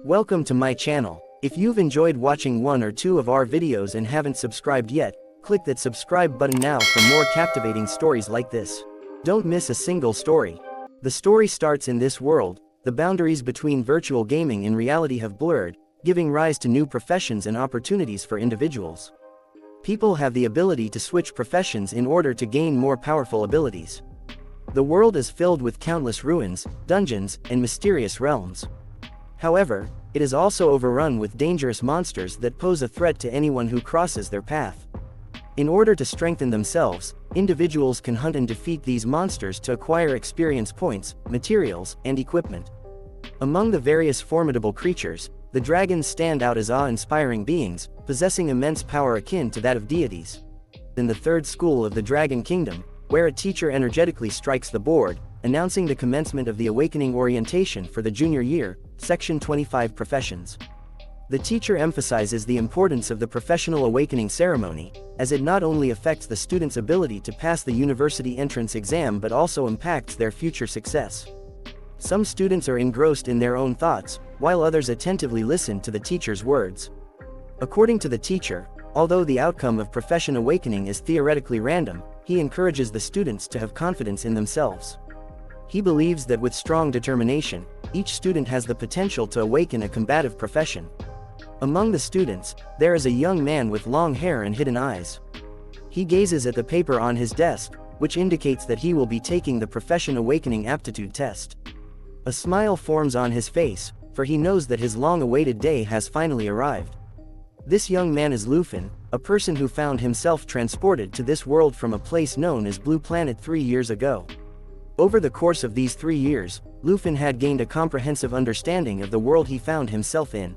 Welcome to my channel. If you've enjoyed watching one or two of our videos and haven't subscribed yet, click that subscribe button now for more captivating stories like this. Don't miss a single story. The story starts in this world. The boundaries between virtual gaming and reality have blurred, giving rise to new professions and opportunities for individuals. People have the ability to switch professions in order to gain more powerful abilities. The world is filled with countless ruins, dungeons, and mysterious realms. However, it is also overrun with dangerous monsters that pose a threat to anyone who crosses their path. In order to strengthen themselves, individuals can hunt and defeat these monsters to acquire experience points, materials, and equipment. Among the various formidable creatures, the dragons stand out as awe-inspiring beings, possessing immense power akin to that of deities. In the third school of the Dragon Kingdom, where a teacher energetically strikes the board, announcing the commencement of the awakening orientation for the junior year, Section 25 Professions. The teacher emphasizes the importance of the professional awakening ceremony, as it not only affects the student's ability to pass the university entrance exam but also impacts their future success. Some students are engrossed in their own thoughts, while others attentively listen to the teacher's words. According to the teacher, although the outcome of profession awakening is theoretically random, he encourages the students to have confidence in themselves. He believes that with strong determination, each student has the potential to awaken a combative profession. Among the students, there is a young man with long hair and hidden eyes. He gazes at the paper on his desk, which indicates that he will be taking the Profession Awakening Aptitude Test. A smile forms on his face, for he knows that his long-awaited day has finally arrived. This young man is Lufin, a person who found himself transported to this world from a place known as Blue Planet 3 years ago. Over the course of these 3 years, Lufin had gained a comprehensive understanding of the world he found himself in.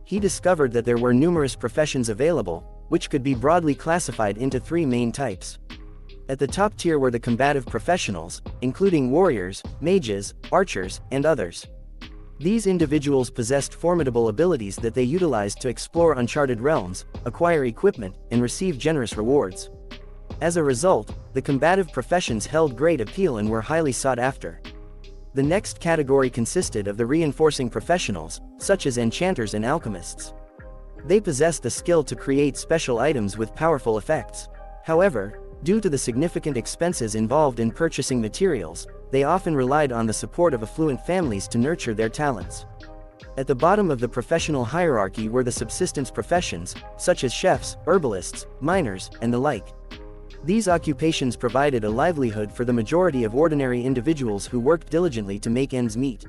He discovered that there were numerous professions available, which could be broadly classified into 3 main types. At the top tier were the combative professionals, including warriors, mages, archers, and others. These individuals possessed formidable abilities that they utilized to explore uncharted realms, acquire equipment, and receive generous rewards. As a result, the combative professions held great appeal and were highly sought after. The next category consisted of the reinforcing professionals, such as enchanters and alchemists. They possessed the skill to create special items with powerful effects. However, due to the significant expenses involved in purchasing materials, they often relied on the support of affluent families to nurture their talents. At the bottom of the professional hierarchy were the subsistence professions, such as chefs, herbalists, miners, and the like. These occupations provided a livelihood for the majority of ordinary individuals who worked diligently to make ends meet.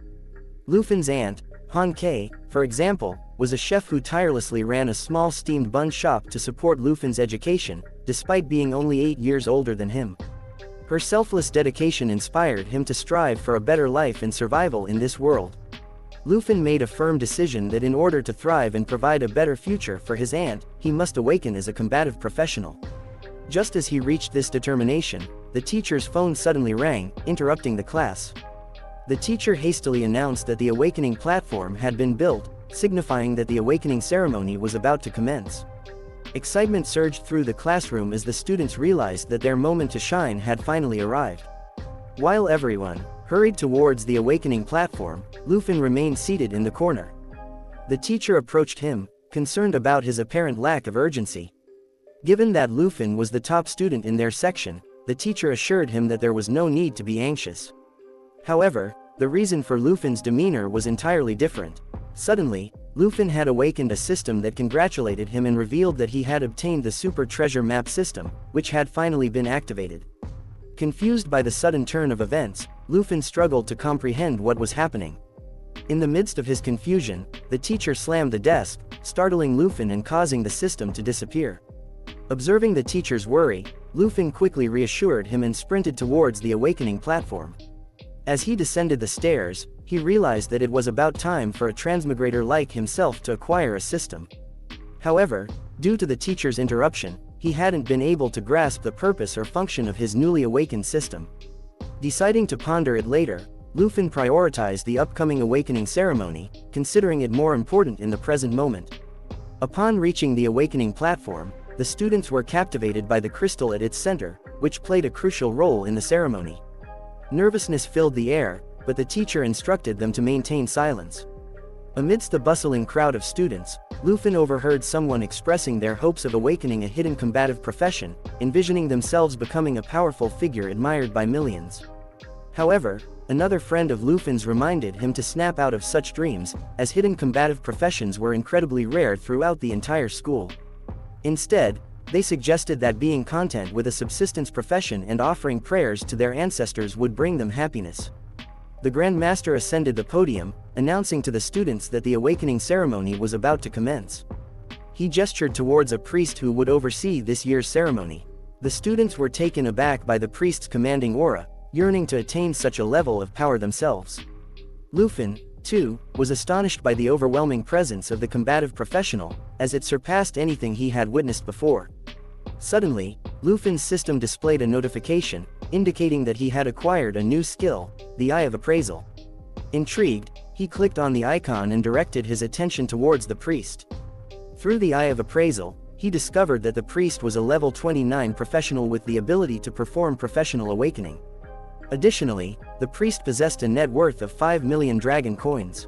Lufin's aunt, Han Kei, for example, was a chef who tirelessly ran a small steamed bun shop to support Lufin's education, despite being only 8 years older than him. Her selfless dedication inspired him to strive for a better life and survival in this world. Lufin made a firm decision that in order to thrive and provide a better future for his aunt, he must awaken as a combative professional. Just as he reached this determination, the teacher's phone suddenly rang, interrupting the class. The teacher hastily announced that the awakening platform had been built, signifying that the awakening ceremony was about to commence. Excitement surged through the classroom as the students realized that their moment to shine had finally arrived. While everyone hurried towards the awakening platform, Lufin remained seated in the corner. The teacher approached him, concerned about his apparent lack of urgency. Given that Lufin was the top student in their section, the teacher assured him that there was no need to be anxious. However, the reason for Lufin's demeanor was entirely different. Suddenly, Lufin had awakened a system that congratulated him and revealed that he had obtained the Super Treasure Map system, which had finally been activated. Confused by the sudden turn of events, Lufin struggled to comprehend what was happening. In the midst of his confusion, the teacher slammed the desk, startling Lufin and causing the system to disappear. Observing the teacher's worry, Lufin quickly reassured him and sprinted towards the awakening platform. As he descended the stairs, he realized that it was about time for a transmigrator like himself to acquire a system. However, due to the teacher's interruption, he hadn't been able to grasp the purpose or function of his newly awakened system. Deciding to ponder it later, Lufin prioritized the upcoming awakening ceremony, considering it more important in the present moment. Upon reaching the awakening platform, the students were captivated by the crystal at its center, which played a crucial role in the ceremony. Nervousness filled the air, but the teacher instructed them to maintain silence. Amidst the bustling crowd of students, Lufin overheard someone expressing their hopes of awakening a hidden combative profession, envisioning themselves becoming a powerful figure admired by millions. However, another friend of Lufin's reminded him to snap out of such dreams, as hidden combative professions were incredibly rare throughout the entire school. Instead, they suggested that being content with a subsistence profession and offering prayers to their ancestors would bring them happiness. The Grand Master ascended the podium, announcing to the students that the awakening ceremony was about to commence. He gestured towards a priest who would oversee this year's ceremony. The students were taken aback by the priest's commanding aura, yearning to attain such a level of power themselves. Lufin, too, was astonished by the overwhelming presence of the combative professional, as it surpassed anything he had witnessed before. Suddenly, Lufin's system displayed a notification, indicating that he had acquired a new skill, the Eye of Appraisal. Intrigued, he clicked on the icon and directed his attention towards the priest. Through the Eye of Appraisal, he discovered that the priest was a level 29 professional with the ability to perform professional awakening. Additionally, the priest possessed a net worth of 5 million dragon coins.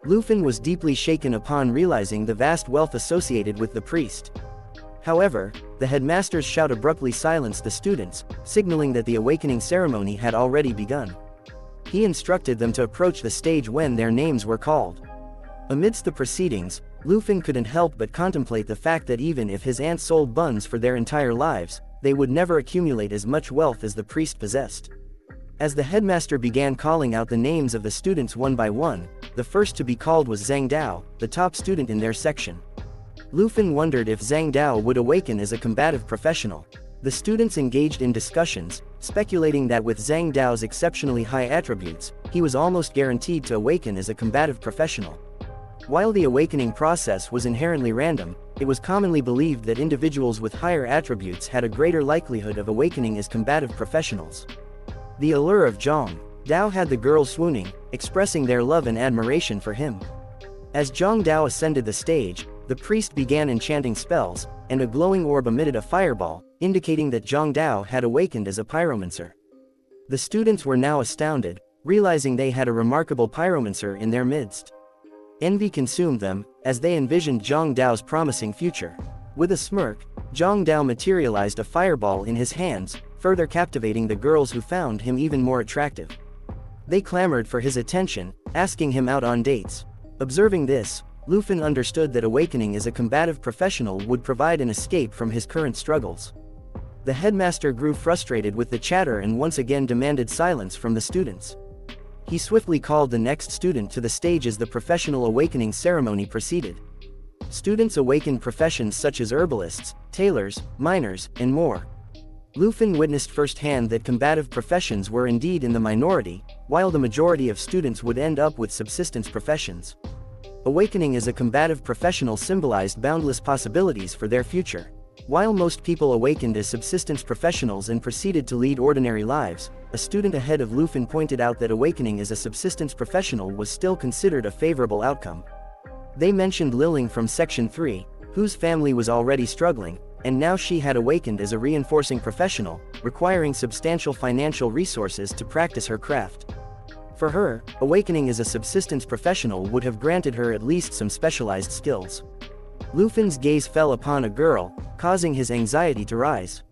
Lufin was deeply shaken upon realizing the vast wealth associated with the priest. However, the headmaster's shout abruptly silenced the students, signaling that the awakening ceremony had already begun. He instructed them to approach the stage when their names were called. Amidst the proceedings, Lufin couldn't help but contemplate the fact that even if his aunt sold buns for their entire lives, they would never accumulate as much wealth as the priest possessed. As the headmaster began calling out the names of the students one by one, the first to be called was Zhang Dao, the top student in their section. Lufin wondered if Zhang Dao would awaken as a combative professional. The students engaged in discussions, speculating that with Zhang Dao's exceptionally high attributes, he was almost guaranteed to awaken as a combative professional. While the awakening process was inherently random, it was commonly believed that individuals with higher attributes had a greater likelihood of awakening as combative professionals. The allure of Zhang Dao had the girls swooning, expressing their love and admiration for him. As Zhang Dao ascended the stage, the priest began enchanting spells, and a glowing orb emitted a fireball, indicating that Zhang Dao had awakened as a pyromancer. The students were now astounded, realizing they had a remarkable pyromancer in their midst. Envy consumed them, as they envisioned Zhang Dao's promising future. With a smirk, Zhang Dao materialized a fireball in his hands, further captivating the girls who found him even more attractive. They clamored for his attention, asking him out on dates. Observing this, Lufin understood that awakening as a combative professional would provide an escape from his current struggles. The headmaster grew frustrated with the chatter and once again demanded silence from the students. He swiftly called the next student to the stage as the professional awakening ceremony proceeded. Students awakened professions such as herbalists, tailors, miners, and more. Lufin witnessed firsthand that combative professions were indeed in the minority, while the majority of students would end up with subsistence professions. Awakening as a combative professional symbolized boundless possibilities for their future. While most people awakened as subsistence professionals and proceeded to lead ordinary lives, a student ahead of Lufin pointed out that awakening as a subsistence professional was still considered a favorable outcome. They mentioned Liling from Section 3, whose family was already struggling, and now she had awakened as a reinforcing professional, requiring substantial financial resources to practice her craft. For her, awakening as a subsistence professional would have granted her at least some specialized skills. Lufin's gaze fell upon a girl, causing his anxiety to rise.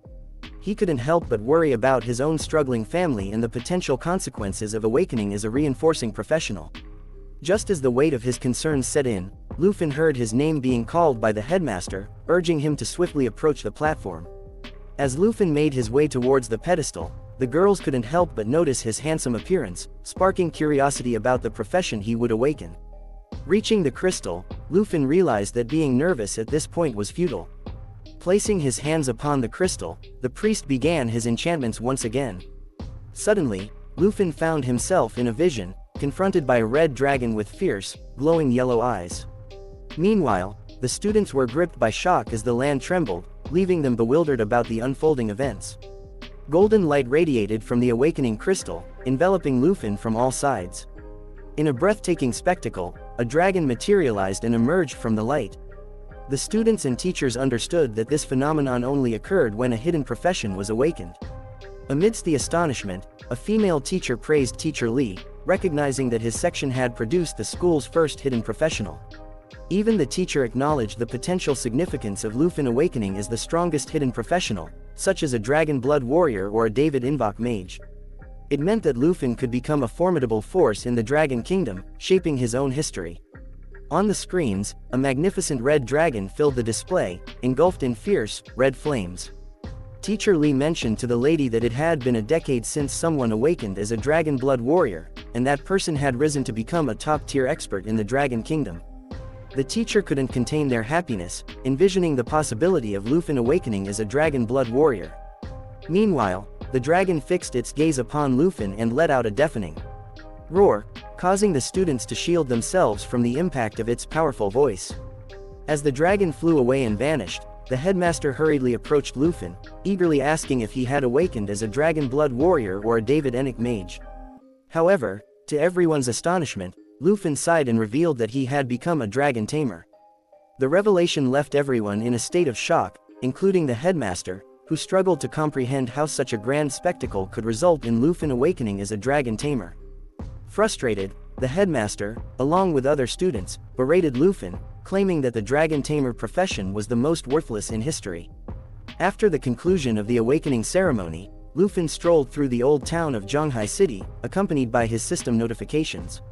He couldn't help but worry about his own struggling family and the potential consequences of awakening as a reinforcing professional. Just as the weight of his concerns set in, Lufin heard his name being called by the headmaster, urging him to swiftly approach the platform. As Lufin made his way towards the pedestal, the girls couldn't help but notice his handsome appearance, sparking curiosity about the profession he would awaken. Reaching the crystal, Lufin realized that being nervous at this point was futile. Placing his hands upon the crystal, the priest began his enchantments once again. Suddenly, Lufin found himself in a vision, confronted by a red dragon with fierce, glowing yellow eyes. Meanwhile, the students were gripped by shock as the land trembled, leaving them bewildered about the unfolding events. Golden light radiated from the awakening crystal, enveloping Lufin from all sides. In a breathtaking spectacle, a dragon materialized and emerged from the light. The students and teachers understood that this phenomenon only occurred when a hidden profession was awakened. Amidst the astonishment, a female teacher praised Teacher Li, recognizing that his section had produced the school's first hidden professional. Even the teacher acknowledged the potential significance of Lufin awakening as the strongest hidden professional, such as a dragon blood warrior or a David Invoke mage. It meant that Lufin could become a formidable force in the Dragon Kingdom, shaping his own history. On the screens, a magnificent red dragon filled the display, engulfed in fierce, red flames. Teacher Lee mentioned to the lady that it had been a decade since someone awakened as a dragon blood warrior, and that person had risen to become a top-tier expert in the Dragon Kingdom. The teacher couldn't contain their happiness, envisioning the possibility of Lufin awakening as a dragon blood warrior. Meanwhile, the dragon fixed its gaze upon Lufin and let out a deafening roar, causing the students to shield themselves from the impact of its powerful voice. As the dragon flew away and vanished, the headmaster hurriedly approached Lufin, eagerly asking if he had awakened as a dragon blood warrior or a David Invoke mage. However, to everyone's astonishment, Lufin sighed and revealed that he had become a Dragon Tamer. The revelation left everyone in a state of shock, including the headmaster, who struggled to comprehend how such a grand spectacle could result in Lufin awakening as a Dragon Tamer. Frustrated, the headmaster, along with other students, berated Lufin, claiming that the Dragon Tamer profession was the most worthless in history. After the conclusion of the awakening ceremony, Lufin strolled through the old town of Zhonghai City, accompanied by his system notifications.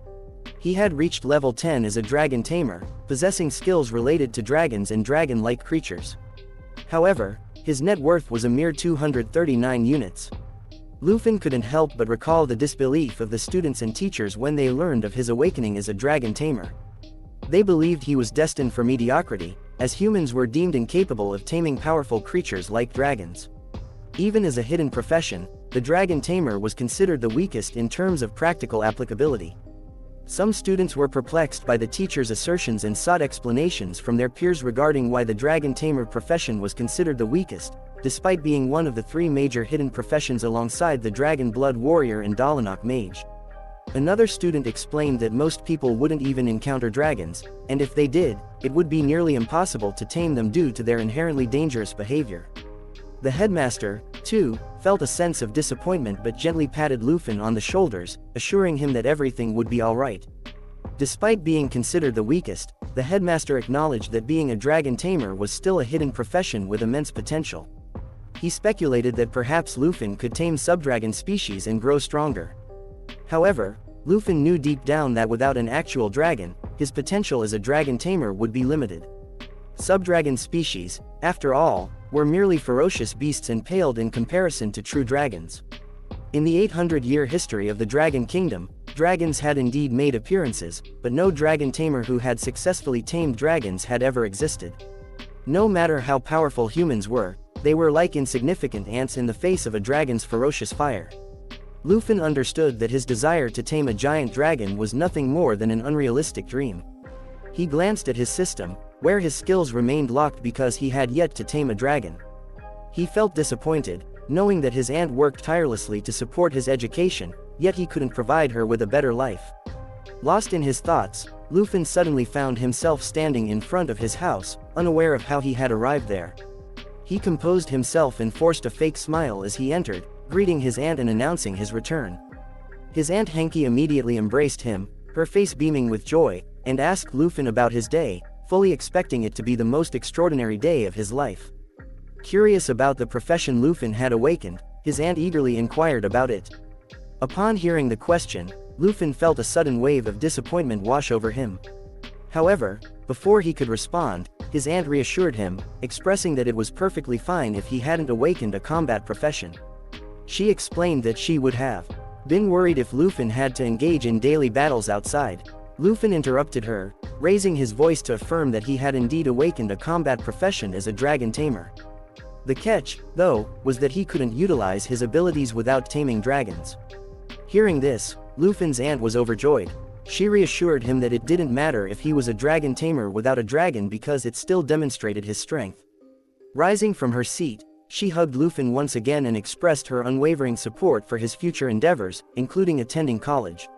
He had reached level 10 as a Dragon Tamer, possessing skills related to dragons and dragon-like creatures. However, his net worth was a mere 239 units. Lufin couldn't help but recall the disbelief of the students and teachers when they learned of his awakening as a Dragon Tamer. They believed he was destined for mediocrity, as humans were deemed incapable of taming powerful creatures like dragons. Even as a hidden profession, the Dragon Tamer was considered the weakest in terms of practical applicability. Some students were perplexed by the teacher's assertions and sought explanations from their peers regarding why the Dragon Tamer profession was considered the weakest, despite being one of the three major hidden professions alongside the Dragon Blood Warrior and Dalanok Mage. Another student explained that most people wouldn't even encounter dragons, and if they did, it would be nearly impossible to tame them due to their inherently dangerous behavior. The headmaster, too, felt a sense of disappointment but gently patted Lufin on the shoulders, assuring him that everything would be alright. Despite being considered the weakest, the headmaster acknowledged that being a Dragon Tamer was still a hidden profession with immense potential. He speculated that perhaps Lufin could tame subdragon species and grow stronger. However, Lufin knew deep down that without an actual dragon, his potential as a Dragon Tamer would be limited. Subdragon species, after all, were merely ferocious beasts and paled in comparison to true dragons. In the 800-year history of the Dragon Kingdom, dragons had indeed made appearances, but no Dragon Tamer who had successfully tamed dragons had ever existed. No matter how powerful humans were, they were like insignificant ants in the face of a dragon's ferocious fire. Lufin understood that his desire to tame a giant dragon was nothing more than an unrealistic dream. He glanced at his system, where his skills remained locked because he had yet to tame a dragon. He felt disappointed, knowing that his aunt worked tirelessly to support his education, yet he couldn't provide her with a better life. Lost in his thoughts, Lufin suddenly found himself standing in front of his house, unaware of how he had arrived there. He composed himself and forced a fake smile as he entered, greeting his aunt and announcing his return. His Aunt Henki immediately embraced him, her face beaming with joy, and asked Lufin about his day, fully expecting it to be the most extraordinary day of his life. Curious about the profession Lufin had awakened, his aunt eagerly inquired about it. Upon hearing the question, Lufin felt a sudden wave of disappointment wash over him. However, before he could respond, his aunt reassured him, expressing that it was perfectly fine if he hadn't awakened a combat profession. She explained that she would have been worried if Lufin had to engage in daily battles outside. Lufin interrupted her, raising his voice to affirm that he had indeed awakened a combat profession as a Dragon Tamer. The catch, though, was that he couldn't utilize his abilities without taming dragons. Hearing this, Lufin's aunt was overjoyed. She reassured him that it didn't matter if he was a Dragon Tamer without a dragon because it still demonstrated his strength. Rising from her seat, she hugged Lufin once again and expressed her unwavering support for his future endeavors, including attending college.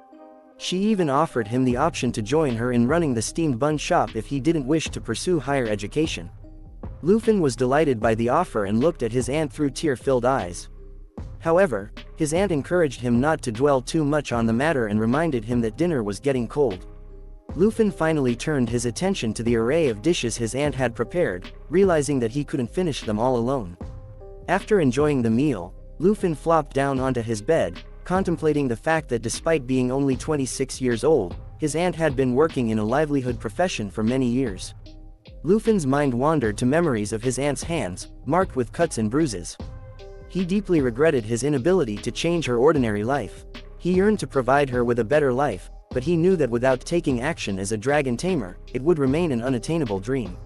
She even offered him the option to join her in running the steamed bun shop if he didn't wish to pursue higher education. Lufin was delighted by the offer and looked at his aunt through tear-filled eyes. However, His aunt encouraged him not to dwell too much on the matter and reminded him that dinner was getting cold. Lufin finally turned his attention to the array of dishes his aunt had prepared, realizing that he couldn't finish them all alone. After enjoying the meal, Lufin flopped down onto his bed, contemplating the fact that despite being only 26 years old, his aunt had been working in a livelihood profession for many years. Lufin's mind wandered to memories of his aunt's hands, marked with cuts and bruises. He deeply regretted his inability to change her ordinary life. He yearned to provide her with a better life, but he knew that without taking action as a dragon tamer, it would remain an unattainable dream.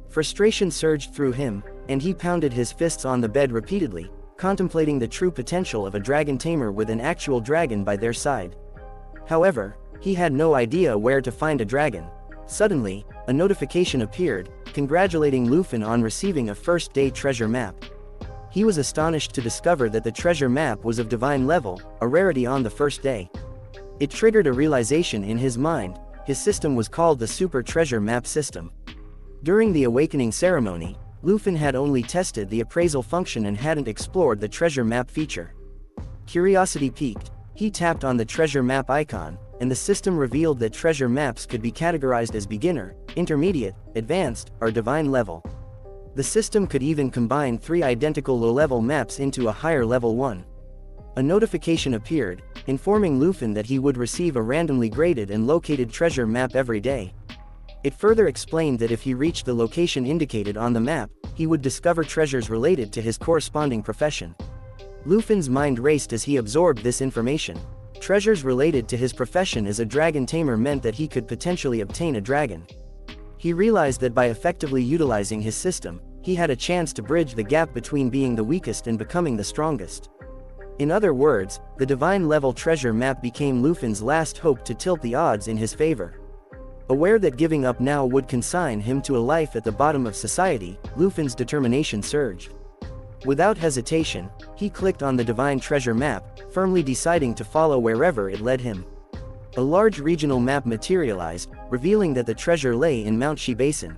Frustration surged through him, and he pounded his fists on the bed repeatedly, contemplating the true potential of a dragon tamer with an actual dragon by their side. However, he had no idea where to find a dragon. Suddenly, a notification appeared, congratulating Lufin on receiving a first-day treasure map. He was astonished to discover that the treasure map was of divine level, a rarity on the first day. It triggered a realization in his mind. His system was called the Super Treasure Map System. During the awakening ceremony, Lufin had only tested the appraisal function and hadn't explored the treasure map feature. Curiosity piqued, he tapped on the treasure map icon, and the system revealed that treasure maps could be categorized as beginner, intermediate, advanced, or divine level. The system could even combine 3 identical low-level maps into a higher level one. A notification appeared, informing Lufin that he would receive a randomly graded and located treasure map every day. It further explained that if he reached the location indicated on the map, he would discover treasures related to his corresponding profession. Lufin's mind raced as he absorbed this information. Treasures related to his profession as a dragon tamer meant that he could potentially obtain a dragon. He realized that by effectively utilizing his system, he had a chance to bridge the gap between being the weakest and becoming the strongest. In other words, the divine level treasure map became Lufin's last hope to tilt the odds in his favor. Aware that giving up now would consign him to a life at the bottom of society, Lufin's determination surged. Without hesitation, he clicked on the divine treasure map, firmly deciding to follow wherever it led him. A large regional map materialized, revealing that the treasure lay in Mount Shi Basin.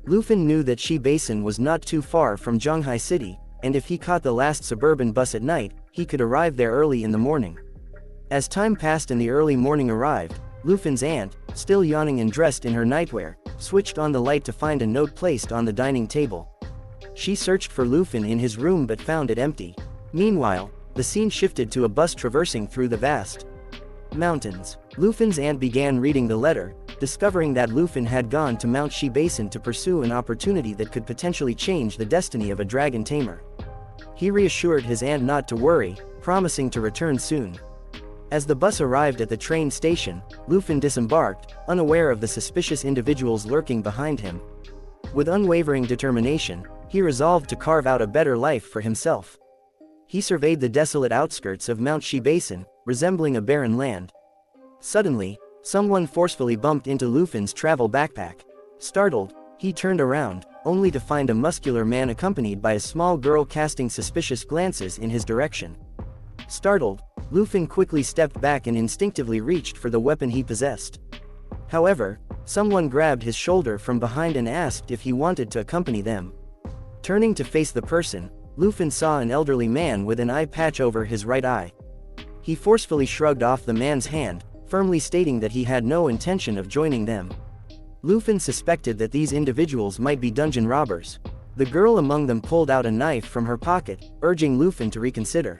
Lufin knew that Shi Basin was not too far from Zhonghai City, and if he caught the last suburban bus at night, he could arrive there early in the morning. As time passed and the early morning arrived, Lufin's aunt, still yawning and dressed in her nightwear, switched on the light to find a note placed on the dining table. She searched for Lufin in his room but found it empty. Meanwhile, the scene shifted to a bus traversing through the vast mountains. Lufin's aunt began reading the letter, discovering that Lufin had gone to Mount Shi Basin to pursue an opportunity that could potentially change the destiny of a dragon tamer. He reassured his aunt not to worry, promising to return soon. As the bus arrived at the train station, Lufin disembarked, unaware of the suspicious individuals lurking behind him. With unwavering determination, he resolved to carve out a better life for himself. He surveyed the desolate outskirts of Mount Shi Basin, resembling a barren land. Suddenly, someone forcefully bumped into Lufin's travel backpack. Startled, he turned around, only to find a muscular man accompanied by a small girl casting suspicious glances in his direction. Startled, Lufin quickly stepped back and instinctively reached for the weapon he possessed. However, someone grabbed his shoulder from behind and asked if he wanted to accompany them. Turning to face the person, Lufin saw an elderly man with an eye patch over his right eye. He forcefully shrugged off the man's hand, firmly stating that he had no intention of joining them. Lufin suspected that these individuals might be dungeon robbers. The girl among them pulled out a knife from her pocket, urging Lufin to reconsider.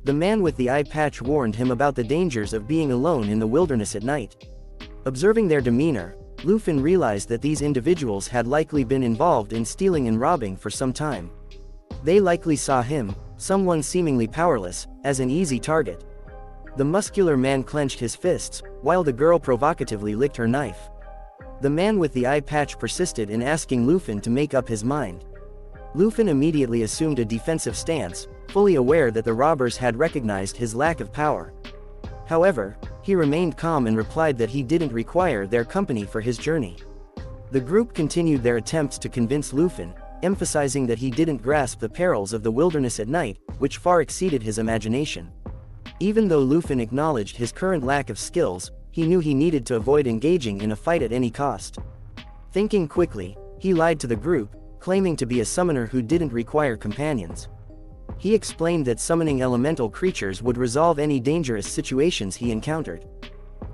The man with the eye patch warned him about the dangers of being alone in the wilderness at night. Observing their demeanor, Lufin realized that these individuals had likely been involved in stealing and robbing for some time. They likely saw him, someone seemingly powerless, as an easy target. The muscular man clenched his fists, while the girl provocatively licked her knife. The man with the eye patch persisted in asking Lufin to make up his mind. Lufin immediately assumed a defensive stance, fully aware that the robbers had recognized his lack of power. However, he remained calm and replied that he didn't require their company for his journey. The group continued their attempts to convince Lufin, emphasizing that he didn't grasp the perils of the wilderness at night, which far exceeded his imagination. Even though Lufin acknowledged his current lack of skills, he knew he needed to avoid engaging in a fight at any cost. Thinking quickly, he lied to the group, claiming to be a summoner who didn't require companions. He explained that summoning elemental creatures would resolve any dangerous situations he encountered.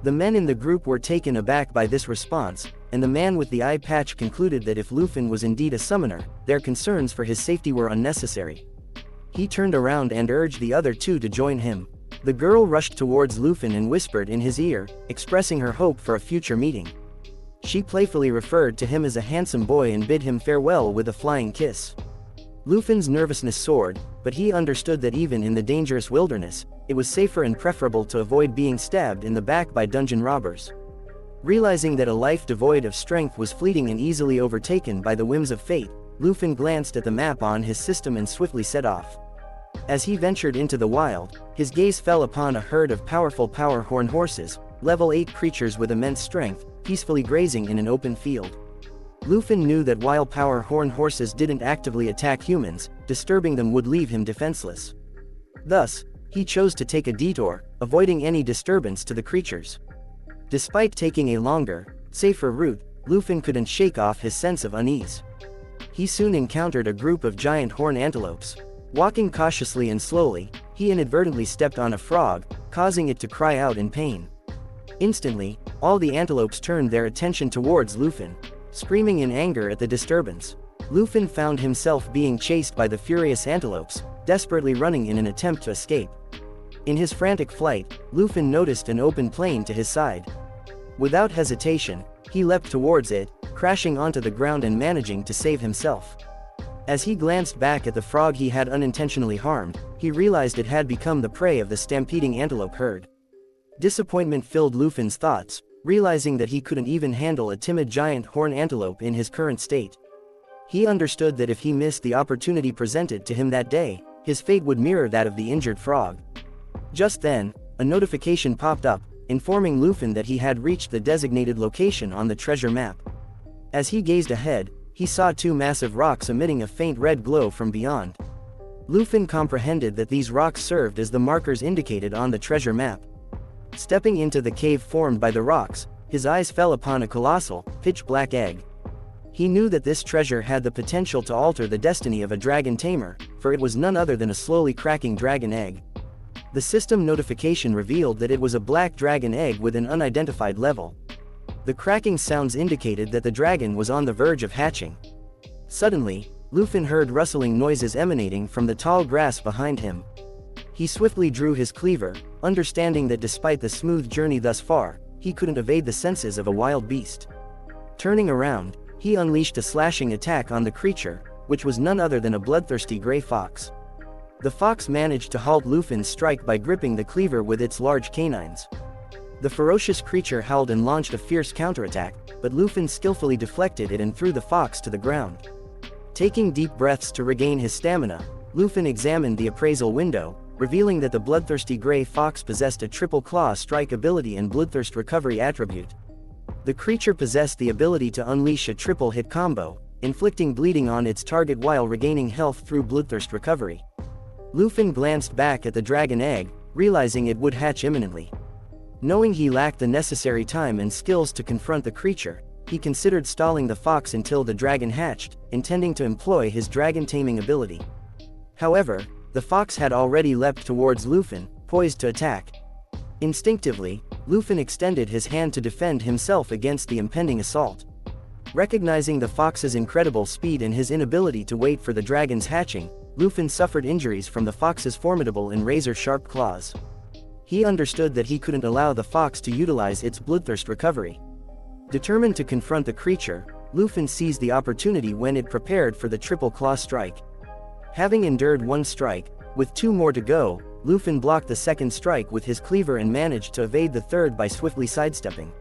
The men in the group were taken aback by this response, and the man with the eye patch concluded that if Lufin was indeed a summoner, their concerns for his safety were unnecessary. He turned around and urged the other two to join him. The girl rushed towards Lufin and whispered in his ear, expressing her hope for a future meeting. She playfully referred to him as a handsome boy and bid him farewell with a flying kiss. Lufin's nervousness soared, but he understood that even in the dangerous wilderness, it was safer and preferable to avoid being stabbed in the back by dungeon robbers. Realizing that a life devoid of strength was fleeting and easily overtaken by the whims of fate, Lufin glanced at the map on his system and swiftly set off. As he ventured into the wild, his gaze fell upon a herd of powerful power horn horses, level 8 creatures with immense strength, peacefully grazing in an open field. Lufin knew that while power horn horses didn't actively attack humans, disturbing them would leave him defenseless. Thus, he chose to take a detour, avoiding any disturbance to the creatures. Despite taking a longer, safer route, Lufin couldn't shake off his sense of unease. He soon encountered a group of giant horn antelopes. Walking cautiously and slowly, he inadvertently stepped on a frog, causing it to cry out in pain. Instantly, all the antelopes turned their attention towards Lufin, screaming in anger at the disturbance. Lufin found himself being chased by the furious antelopes, desperately running in an attempt to escape. In his frantic flight, Lufin noticed an open plain to his side. Without hesitation, he leapt towards it, crashing onto the ground and managing to save himself. As he glanced back at the frog he had unintentionally harmed, he realized it had become the prey of the stampeding antelope herd. Disappointment filled Lufin's thoughts, realizing that he couldn't even handle a timid giant horn antelope in his current state. He understood that if he missed the opportunity presented to him that day, his fate would mirror that of the injured frog. Just then, a notification popped up, informing Lufin that he had reached the designated location on the treasure map. As he gazed ahead, he saw two massive rocks emitting a faint red glow from beyond. Lufin comprehended that these rocks served as the markers indicated on the treasure map. Stepping into the cave formed by the rocks, his eyes fell upon a colossal, pitch-black egg. He knew that this treasure had the potential to alter the destiny of a Dragon Tamer, for it was none other than a slowly cracking dragon egg. The system notification revealed that it was a black dragon egg with an unidentified level. The cracking sounds indicated that the dragon was on the verge of hatching. Suddenly, Lufin heard rustling noises emanating from the tall grass behind him. He swiftly drew his cleaver, understanding that despite the smooth journey thus far, he couldn't evade the senses of a wild beast. Turning around, he unleashed a slashing attack on the creature, which was none other than a bloodthirsty gray fox. The fox managed to halt Lufin's strike by gripping the cleaver with its large canines. The ferocious creature howled and launched a fierce counterattack, but Lufin skillfully deflected it and threw the fox to the ground. Taking deep breaths to regain his stamina, Lufin examined the appraisal window, revealing that the bloodthirsty gray fox possessed a triple claw strike ability and bloodthirst recovery attribute. The creature possessed the ability to unleash a triple hit combo, inflicting bleeding on its target while regaining health through bloodthirst recovery. Lufin glanced back at the dragon egg, realizing it would hatch imminently. Knowing he lacked the necessary time and skills to confront the creature, he considered stalling the fox until the dragon hatched, intending to employ his dragon taming ability. However, the fox had already leapt towards Lufin, poised to attack. Instinctively, Lufin extended his hand to defend himself against the impending assault. Recognizing the fox's incredible speed and his inability to wait for the dragon's hatching, Lufin suffered injuries from the fox's formidable and razor-sharp claws. He understood that he couldn't allow the fox to utilize its bloodthirst recovery. Determined to confront the creature, Lufin seized the opportunity when it prepared for the triple claw strike. Having endured one strike, with two more to go, Lufin blocked the second strike with his cleaver and managed to evade the third by swiftly sidestepping.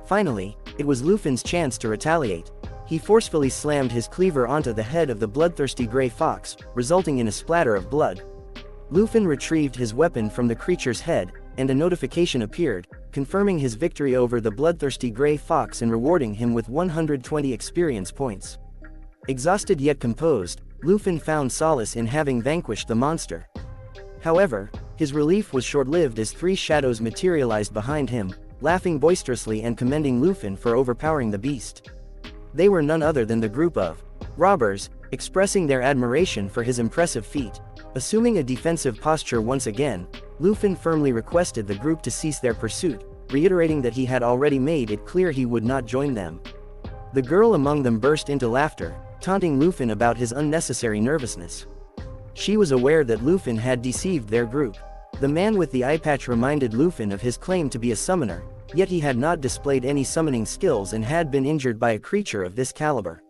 Finally, it was Lufin's chance to retaliate. He forcefully slammed his cleaver onto the head of the bloodthirsty gray fox, resulting in a splatter of blood. Lufin retrieved his weapon from the creature's head, and a notification appeared, confirming his victory over the bloodthirsty gray fox and rewarding him with 120 experience points. Exhausted yet composed, Lufin found solace in having vanquished the monster. However, his relief was short-lived as three shadows materialized behind him, laughing boisterously and commending Lufin for overpowering the beast. They were none other than the group of robbers, expressing their admiration for his impressive feat. Assuming a defensive posture once again, Lufin firmly requested the group to cease their pursuit, reiterating that he had already made it clear he would not join them. The girl among them burst into laughter, taunting Lufin about his unnecessary nervousness. She was aware that Lufin had deceived their group. The man with the eye patch reminded Lufin of his claim to be a summoner, yet he had not displayed any summoning skills and had been injured by a creature of this caliber.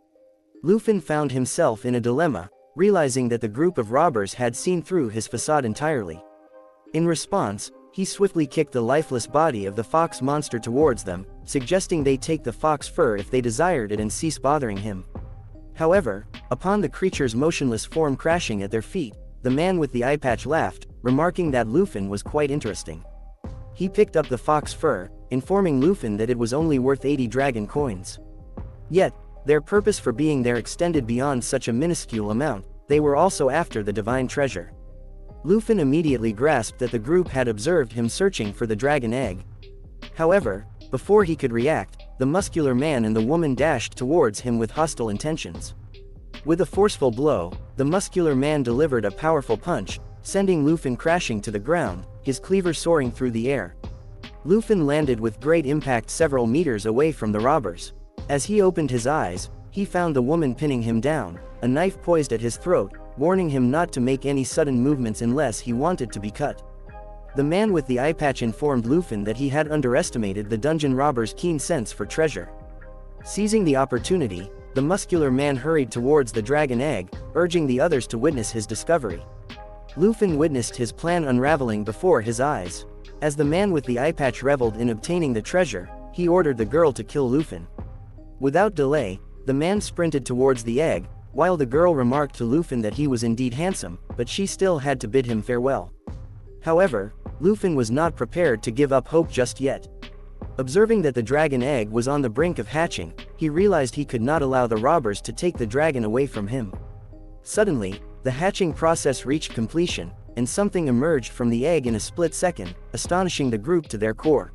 Lufin found himself in a dilemma, realizing that the group of robbers had seen through his facade entirely. In response, he swiftly kicked the lifeless body of the fox monster towards them, suggesting they take the fox fur if they desired it and cease bothering him. However, upon the creature's motionless form crashing at their feet, the man with the eye patch laughed, remarking that Lufin was quite interesting. He picked up the fox fur, informing Lufin that it was only worth 80 dragon coins. Yet, their purpose for being there extended beyond such a minuscule amount. They were also after the divine treasure. Lufin immediately grasped that the group had observed him searching for the dragon egg. However, before he could react, the muscular man and the woman dashed towards him with hostile intentions. With a forceful blow, the muscular man delivered a powerful punch, sending Lufin crashing to the ground, his cleaver soaring through the air. Lufin landed with great impact several meters away from the robbers. As he opened his eyes, he found the woman pinning him down, a knife poised at his throat, warning him not to make any sudden movements unless he wanted to be cut. The man with the eye patch informed Lufin that he had underestimated the dungeon robber's keen sense for treasure. Seizing the opportunity, the muscular man hurried towards the dragon egg, urging the others to witness his discovery. Lufin witnessed his plan unraveling before his eyes. As the man with the eye patch reveled in obtaining the treasure, he ordered the girl to kill Lufin. Without delay, the man sprinted towards the egg, while the girl remarked to Lufin that he was indeed handsome, but she still had to bid him farewell. However, Lufin was not prepared to give up hope just yet. Observing that the dragon egg was on the brink of hatching, he realized he could not allow the robbers to take the dragon away from him. Suddenly, the hatching process reached completion, and something emerged from the egg in a split second, astonishing the group to their core.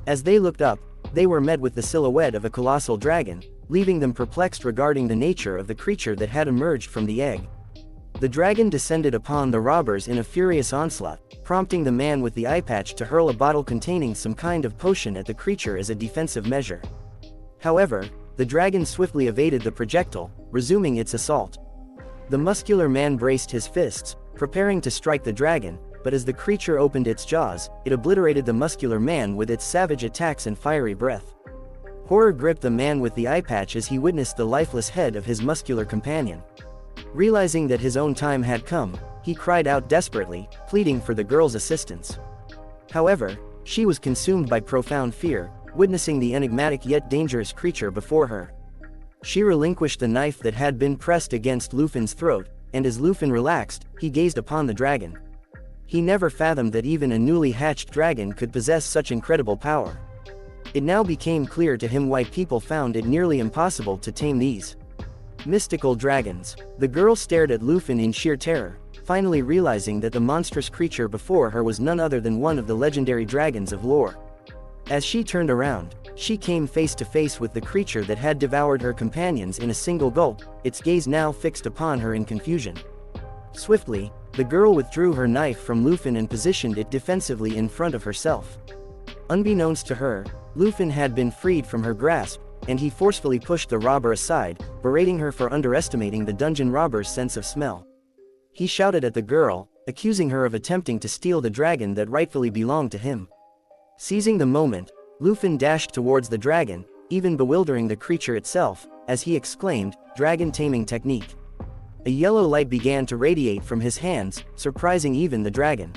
As they looked up, they were met with the silhouette of a colossal dragon, leaving them perplexed regarding the nature of the creature that had emerged from the egg. The dragon descended upon the robbers in a furious onslaught, prompting the man with the eye patch to hurl a bottle containing some kind of potion at the creature as a defensive measure. However, the dragon swiftly evaded the projectile, resuming its assault. The muscular man braced his fists, preparing to strike the dragon, but as the creature opened its jaws, it obliterated the muscular man with its savage attacks and fiery breath. Horror gripped the man with the eye patch as he witnessed the lifeless head of his muscular companion. Realizing that his own time had come, he cried out desperately, pleading for the girl's assistance. However, she was consumed by profound fear, witnessing the enigmatic yet dangerous creature before her. She relinquished the knife that had been pressed against Lufin's throat, and as Lufin relaxed, he gazed upon the dragon. He never fathomed that even a newly hatched dragon could possess such incredible power. It now became clear to him why people found it nearly impossible to tame these mystical dragons. The girl stared at Lufin in sheer terror, finally realizing that the monstrous creature before her was none other than one of the legendary dragons of lore. As she turned around, she came face to face with the creature that had devoured her companions in a single gulp, its gaze now fixed upon her in confusion. Swiftly, the girl withdrew her knife from Lufin and positioned it defensively in front of herself. Unbeknownst to her, Lufin had been freed from her grasp, and he forcefully pushed the robber aside, berating her for underestimating the dungeon robber's sense of smell. He shouted at the girl, accusing her of attempting to steal the dragon that rightfully belonged to him. Seizing the moment, Lufin dashed towards the dragon, even bewildering the creature itself, as he exclaimed, "Dragon taming technique." A yellow light began to radiate from his hands, surprising even the dragon.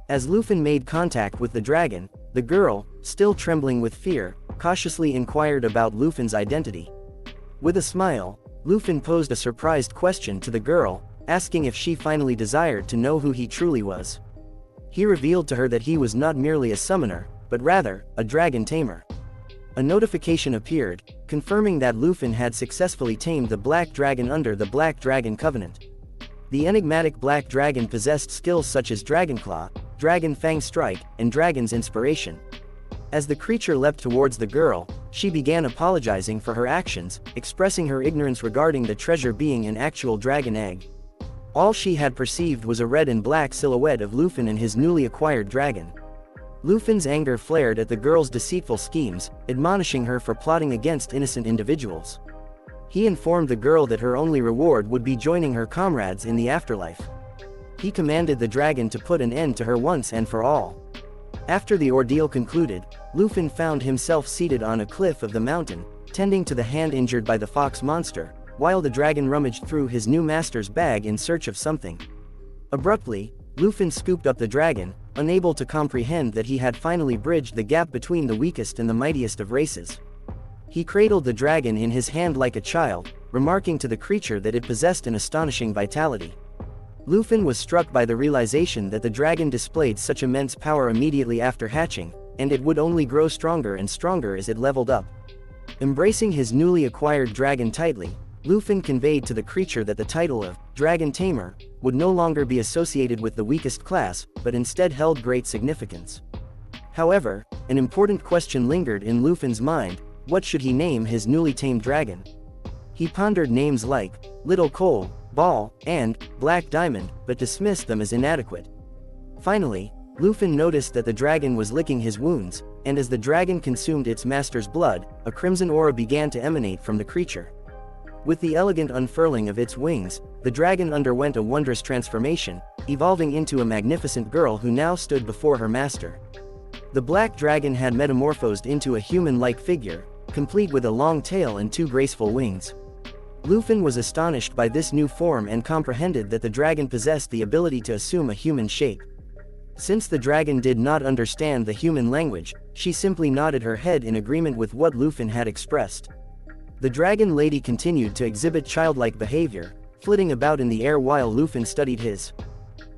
As Lufin made contact with the dragon, the girl, still trembling with fear, cautiously inquired about Lufin's identity. With a smile, Lufin posed a surprised question to the girl, asking if she finally desired to know who he truly was. He revealed to her that he was not merely a summoner, but rather, a dragon tamer. A notification appeared, confirming that Lufin had successfully tamed the Black Dragon under the Black Dragon Covenant. The enigmatic Black Dragon possessed skills such as Dragon Claw, Dragon Fang Strike, and Dragon's Inspiration. As the creature leapt towards the girl, She began apologizing for her actions, expressing her ignorance regarding the treasure being an actual dragon egg. All she had perceived was a red and black silhouette of Lufin and his newly acquired dragon. Lufin's anger flared at the girl's deceitful schemes, admonishing her for plotting against innocent individuals. He informed the girl that her only reward would be joining her comrades in the afterlife. He commanded the dragon to put an end to her once and for all. After the ordeal concluded, Lufin found himself seated on a cliff of the mountain, tending to the hand injured by the fox monster, while the dragon rummaged through his new master's bag in search of something. Abruptly, Lufin scooped up the dragon, unable to comprehend that he had finally bridged the gap between the weakest and the mightiest of races. He cradled the dragon in his hand like a child, remarking to the creature that it possessed an astonishing vitality. Lufin was struck by the realization that the dragon displayed such immense power immediately after hatching, and it would only grow stronger and stronger as it leveled up. Embracing his newly acquired dragon tightly, Lufin conveyed to the creature that the title of Dragon Tamer would no longer be associated with the weakest class, but instead held great significance. However, an important question lingered in Lufin's mind: what should he name his newly tamed dragon? He pondered names like Little Coal, Ball, and Black Diamond, but dismissed them as inadequate. Finally, Lufin noticed that the dragon was licking his wounds, and as the dragon consumed its master's blood, a crimson aura began to emanate from the creature. With the elegant unfurling of its wings, the dragon underwent a wondrous transformation, evolving into a magnificent girl who now stood before her master. The black dragon had metamorphosed into a human-like figure, complete with a long tail and 2 graceful wings. Lufin was astonished by this new form and comprehended that the dragon possessed the ability to assume a human shape. Since the dragon did not understand the human language, she simply nodded her head in agreement with what Lufin had expressed. The dragon lady continued to exhibit childlike behavior, flitting about in the air while Lufin studied his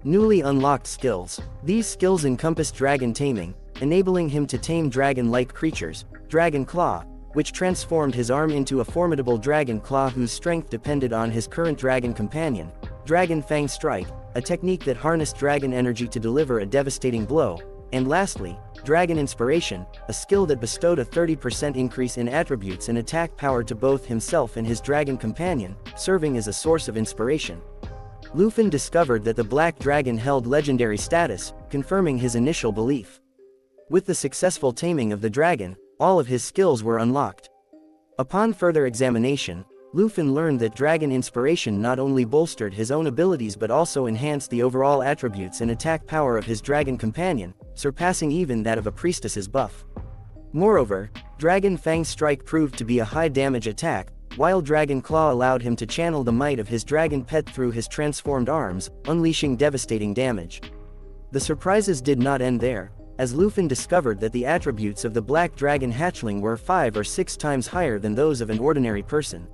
newly unlocked skills. These skills encompassed dragon taming, enabling him to tame dragon-like creatures, dragon claw, which transformed his arm into a formidable dragon claw whose strength depended on his current dragon companion, dragon fang strike, a technique that harnessed dragon energy to deliver a devastating blow, and lastly, dragon inspiration, a skill that bestowed a 30% increase in attributes and attack power to both himself and his dragon companion, serving as a source of inspiration. Lufin discovered that the black dragon held legendary status, confirming his initial belief. With the successful taming of the dragon, all of his skills were unlocked. Upon further examination, Lufin learned that dragon inspiration not only bolstered his own abilities but also enhanced the overall attributes and attack power of his dragon companion, surpassing even that of a priestess's buff. Moreover, Dragon Fang Strike proved to be a high-damage attack, while Dragon Claw allowed him to channel the might of his dragon pet through his transformed arms, unleashing devastating damage. The surprises did not end there, as Lufin discovered that the attributes of the black dragon hatchling were 5 or 6 times higher than those of an ordinary person.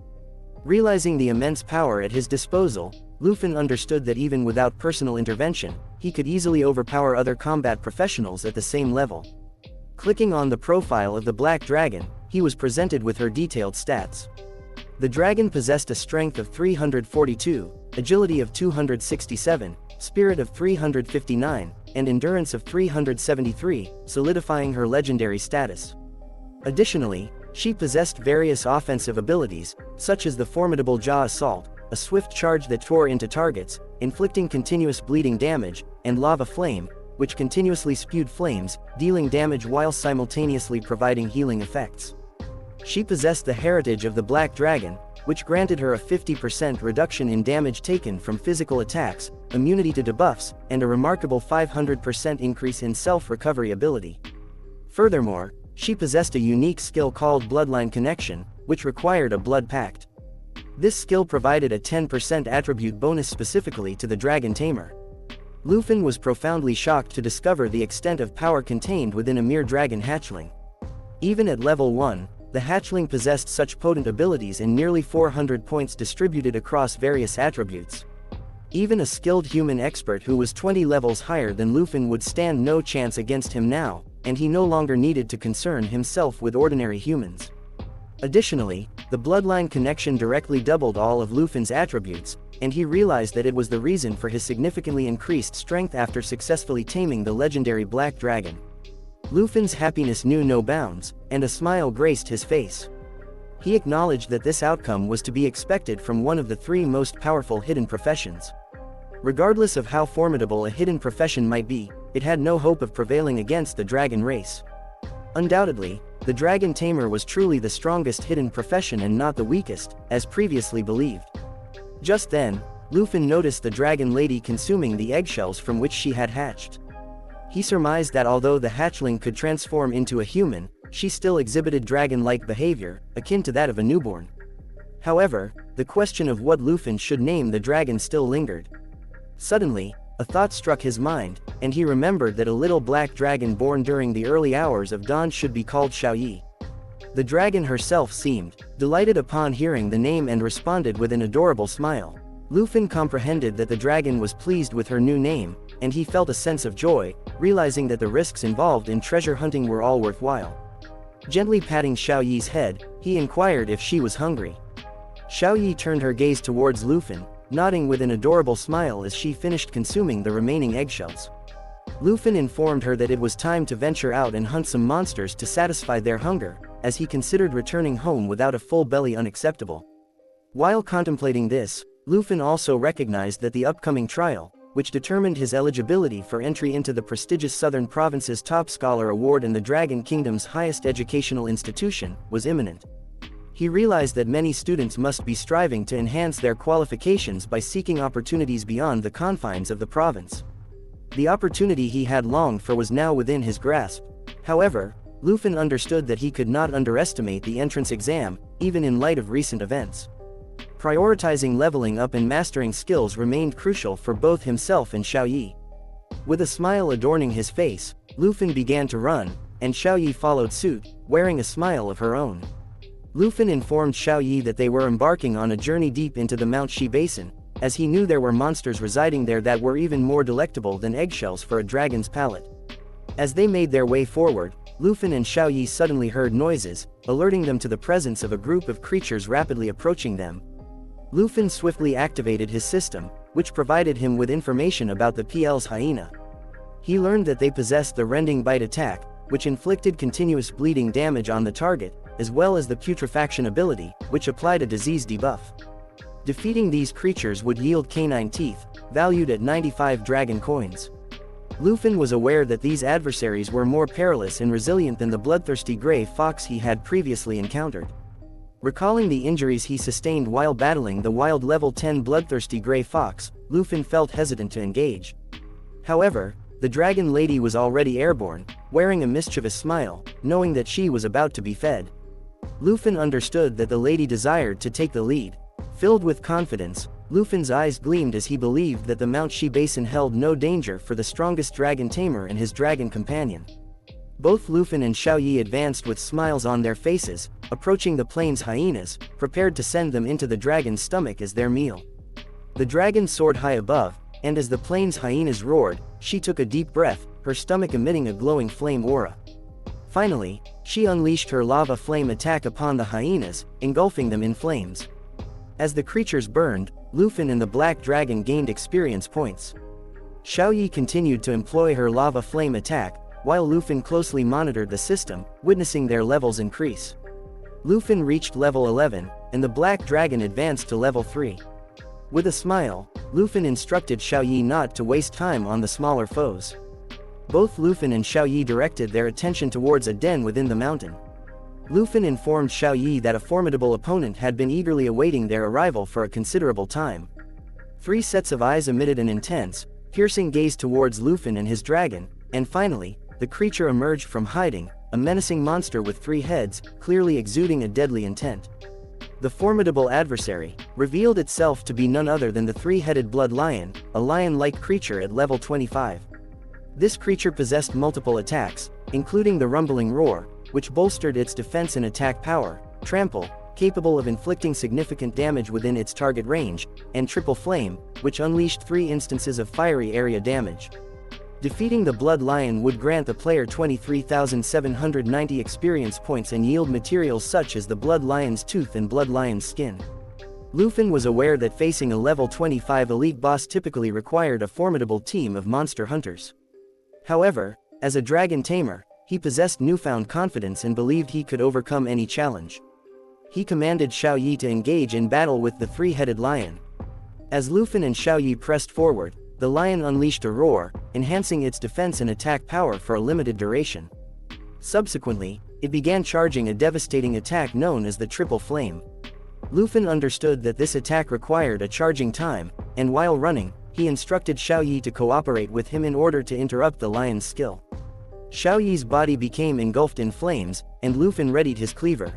Realizing the immense power at his disposal, Lufin understood that even without personal intervention, he could easily overpower other combat professionals at the same level. Clicking on the profile of the black dragon, he was presented with her detailed stats. The dragon possessed a strength of 342, agility of 267, spirit of 359, and endurance of 373, solidifying her legendary status. Additionally, she possessed various offensive abilities, such as the formidable Jaw Assault, a swift charge that tore into targets, inflicting continuous bleeding damage, and Lava Flame, which continuously spewed flames, dealing damage while simultaneously providing healing effects. She possessed the heritage of the Black Dragon, which granted her a 50% reduction in damage taken from physical attacks, immunity to debuffs, and a remarkable 500% increase in self-recovery ability. Furthermore, she possessed a unique skill called Bloodline Connection, which required a blood pact. This skill provided a 10% attribute bonus specifically to the Dragon Tamer. Lufin was profoundly shocked to discover the extent of power contained within a mere dragon hatchling. Even at level 1, the hatchling possessed such potent abilities and nearly 400 points distributed across various attributes. Even a skilled human expert who was 20 levels higher than Lufin would stand no chance against him now, and he no longer needed to concern himself with ordinary humans. Additionally, the bloodline connection directly doubled all of Lufin's attributes, and he realized that it was the reason for his significantly increased strength after successfully taming the legendary Black Dragon. Lufin's happiness knew no bounds, and a smile graced his face. He acknowledged that this outcome was to be expected from one of the three most powerful hidden professions. Regardless of how formidable a hidden profession might be, it had no hope of prevailing against the dragon race. Undoubtedly, the Dragon Tamer was truly the strongest hidden profession and not the weakest, as previously believed. Just then, Lufin noticed the dragon lady consuming the eggshells from which she had hatched. He surmised that although the hatchling could transform into a human, she still exhibited dragon-like behavior, akin to that of a newborn. However, the question of what Lufin should name the dragon still lingered. Suddenly, a thought struck his mind, and he remembered that a little black dragon born during the early hours of dawn should be called Xiaoyi. The dragon herself seemed delighted upon hearing the name and responded with an adorable smile. Lufin comprehended that the dragon was pleased with her new name, and he felt a sense of joy, realizing that the risks involved in treasure hunting were all worthwhile. Gently patting Xiaoyi's head, he inquired if she was hungry. Xiaoyi turned her gaze towards Lufin, nodding with an adorable smile as she finished consuming the remaining eggshells. Lufin informed her that it was time to venture out and hunt some monsters to satisfy their hunger, as he considered returning home without a full belly unacceptable. While contemplating this, Lufin also recognized that the upcoming trial, which determined his eligibility for entry into the prestigious Southern Province's Top Scholar Award and the Dragon Kingdom's highest educational institution, was imminent. He realized that many students must be striving to enhance their qualifications by seeking opportunities beyond the confines of the province. The opportunity he had longed for was now within his grasp. However, Lufin understood that he could not underestimate the entrance exam, even in light of recent events. Prioritizing leveling up and mastering skills remained crucial for both himself and Xiaoyi. With a smile adorning his face, Lufin began to run, and Xiaoyi followed suit, wearing a smile of her own. Lufin informed Xiaoyi that they were embarking on a journey deep into the Mount Shi Basin, as he knew there were monsters residing there that were even more delectable than eggshells for a dragon's palate. As they made their way forward, Lufin and Xiaoyi suddenly heard noises, alerting them to the presence of a group of creatures rapidly approaching them. Lufin swiftly activated his system, which provided him with information about the PL's hyena. He learned that they possessed the rending bite attack, which inflicted continuous bleeding damage on the target, as well as the putrefaction ability, which applied a disease debuff. Defeating these creatures would yield canine teeth, valued at 95 dragon coins. Lufin was aware that these adversaries were more perilous and resilient than the bloodthirsty gray fox he had previously encountered. Recalling the injuries he sustained while battling the wild level 10 bloodthirsty gray fox, Lufin felt hesitant to engage. However, the dragon lady was already airborne, wearing a mischievous smile, knowing that she was about to be fed. Lufin understood that the lady desired to take the lead. Filled with confidence, Lufin's eyes gleamed as he believed that the Mount Shi Basin held no danger for the strongest Dragon Tamer and his dragon companion. Both Lufin and Xiaoyi advanced with smiles on their faces, approaching the plains hyenas, prepared to send them into the dragon's stomach as their meal. The dragon soared high above, and as the plains hyenas roared, she took a deep breath, her stomach emitting a glowing flame aura. Finally, she unleashed her lava flame attack upon the hyenas, engulfing them in flames. As the creatures burned, Lufin and the black dragon gained experience points. Xiaoyi continued to employ her lava flame attack, while Lufin closely monitored the system, witnessing their levels increase. Lufin reached level 11, and the black dragon advanced to level 3. With a smile, Lufin instructed Xiaoyi not to waste time on the smaller foes. Both Lufin and Xiaoyi directed their attention towards a den within the mountain. Lufin informed Xiaoyi that a formidable opponent had been eagerly awaiting their arrival for a considerable time. 3 sets of eyes emitted an intense, piercing gaze towards Lufin and his dragon, and finally, the creature emerged from hiding, a menacing monster with 3 heads, clearly exuding a deadly intent. The formidable adversary revealed itself to be none other than the 3-headed blood lion, a lion-like creature at level 25. This creature possessed multiple attacks, including the rumbling roar, which bolstered its defense and attack power, trample, capable of inflicting significant damage within its target range, and triple flame, which unleashed 3 instances of fiery area damage. Defeating the blood lion would grant the player 23,790 experience points and yield materials such as the blood lion's tooth and blood lion's skin. Lufin was aware that facing a level 25 elite boss typically required a formidable team of monster hunters. However, as a dragon tamer, He possessed newfound confidence and believed he could overcome any challenge. He commanded Xiao Yi to engage in battle with the three-headed lion. As Lufin and Xiao Yi pressed forward, the lion unleashed a roar, enhancing its defense and attack power for a limited duration. Subsequently, it began charging a devastating attack known as the Triple Flame. Lufin understood that this attack required a charging time, and while running, he instructed Xiao Yi to cooperate with him in order to interrupt the lion's skill. Xiao Yi's body became engulfed in flames, and Lufin readied his cleaver.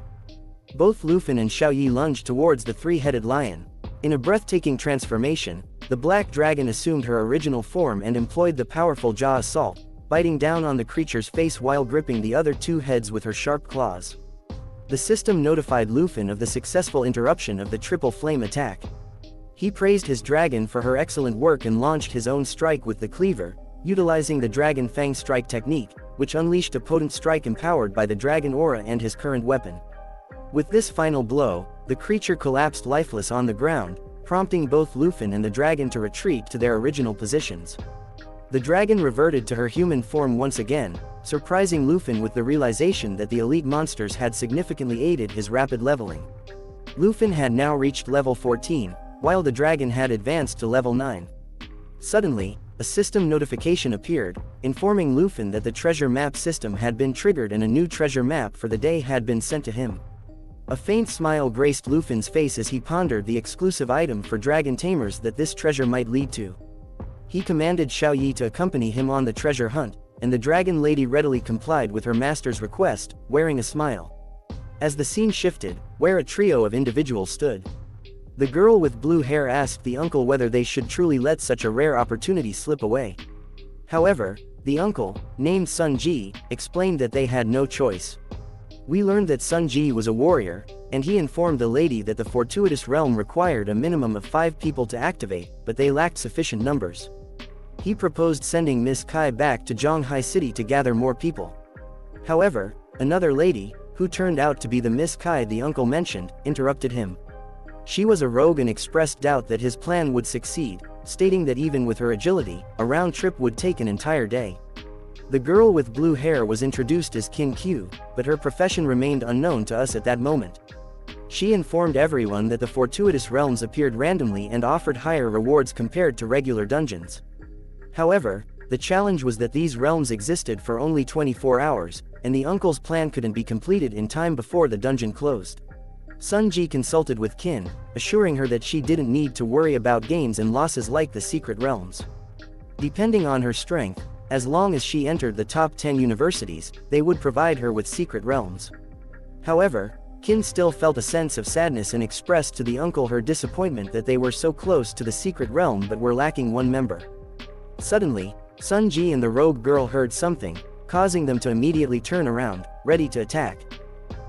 Both Lufin and Xiao Yi lunged towards the three-headed lion. In a breathtaking transformation, the black dragon assumed her original form and employed the powerful jaw assault, biting down on the creature's face while gripping the other two heads with her sharp claws. The system notified Lufin of the successful interruption of the Triple Flame attack. He praised his dragon for her excellent work and launched his own strike with the cleaver, utilizing the Dragon Fang strike technique, which unleashed a potent strike empowered by the dragon aura and his current weapon. With this final blow, the creature collapsed lifeless on the ground, prompting both Lufin and the dragon to retreat to their original positions. The dragon reverted to her human form once again, surprising Lufin with the realization that the elite monsters had significantly aided his rapid leveling. Lufin had now reached level 14, while the dragon had advanced to level 9. Suddenly, a system notification appeared, informing Lufin that the treasure map system had been triggered and a new treasure map for the day had been sent to him. A faint smile graced Lufin's face as he pondered the exclusive item for Dragon Tamers that this treasure might lead to. He commanded Xiao Yi to accompany him on the treasure hunt, and the dragon lady readily complied with her master's request, wearing a smile. As the scene shifted, where a trio of individuals stood, the girl with blue hair asked the uncle whether they should truly let such a rare opportunity slip away. However, the uncle, named Sun Ji, explained that they had no choice. We learned that Sun Ji was a warrior, and he informed the lady that the fortuitous realm required a minimum of 5 people to activate, but they lacked sufficient numbers. He proposed sending Miss Kai back to Zhonghai City to gather more people. However, another lady, who turned out to be the Miss Kai the uncle mentioned, interrupted him. She was a rogue and expressed doubt that his plan would succeed, stating that even with her agility, a round trip would take an entire day. The girl with blue hair was introduced as Qin Q, but her profession remained unknown to us at that moment. She informed everyone that the fortuitous realms appeared randomly and offered higher rewards compared to regular dungeons. However, the challenge was that these realms existed for only 24 hours, and the uncle's plan couldn't be completed in time before the dungeon closed. Sun Ji consulted with Qin, assuring her that she didn't need to worry about gains and losses like the secret realms. Depending on her strength, as long as she entered the top 10 universities, they would provide her with secret realms. However, Qin still felt a sense of sadness and expressed to the uncle her disappointment that they were so close to the secret realm but were lacking one member. Suddenly, Sun Ji and the rogue girl heard something, causing them to immediately turn around, ready to attack.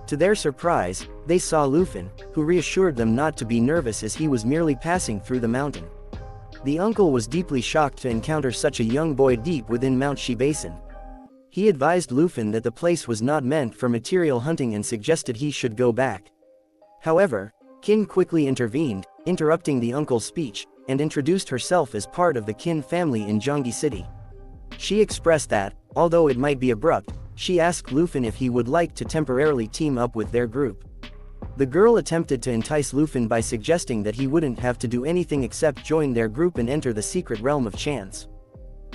To their surprise, they saw Lufin, who reassured them not to be nervous as he was merely passing through the mountain. The uncle was deeply shocked to encounter such a young boy deep within Mount Shi Basin. He advised Lufin that the place was not meant for material hunting and suggested he should go back. However, Qin quickly intervened, interrupting the uncle's speech, and introduced herself as part of the Qin family in Zhongyi City. She expressed that, although it might be abrupt, she asked Lufin if he would like to temporarily team up with their group. The girl attempted to entice Lufin by suggesting that he wouldn't have to do anything except join their group and enter the secret realm of chance.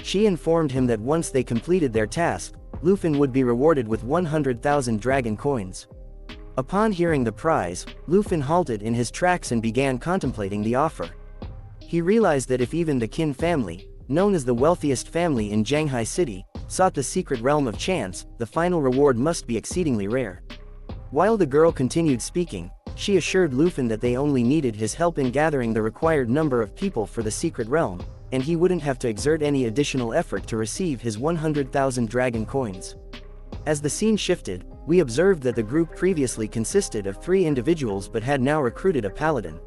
She informed him that once they completed their task, Lufin would be rewarded with 100,000 dragon coins. Upon hearing the prize, Lufin halted in his tracks and began contemplating the offer. He realized that if even the Qin family, known as the wealthiest family in Zhanghai City, sought the secret realm of chance, the final reward must be exceedingly rare. While the girl continued speaking, she assured Lufin that they only needed his help in gathering the required number of people for the secret realm, and he wouldn't have to exert any additional effort to receive his 100,000 dragon coins. As the scene shifted, we observed that the group previously consisted of 3 individuals but had now recruited a paladin.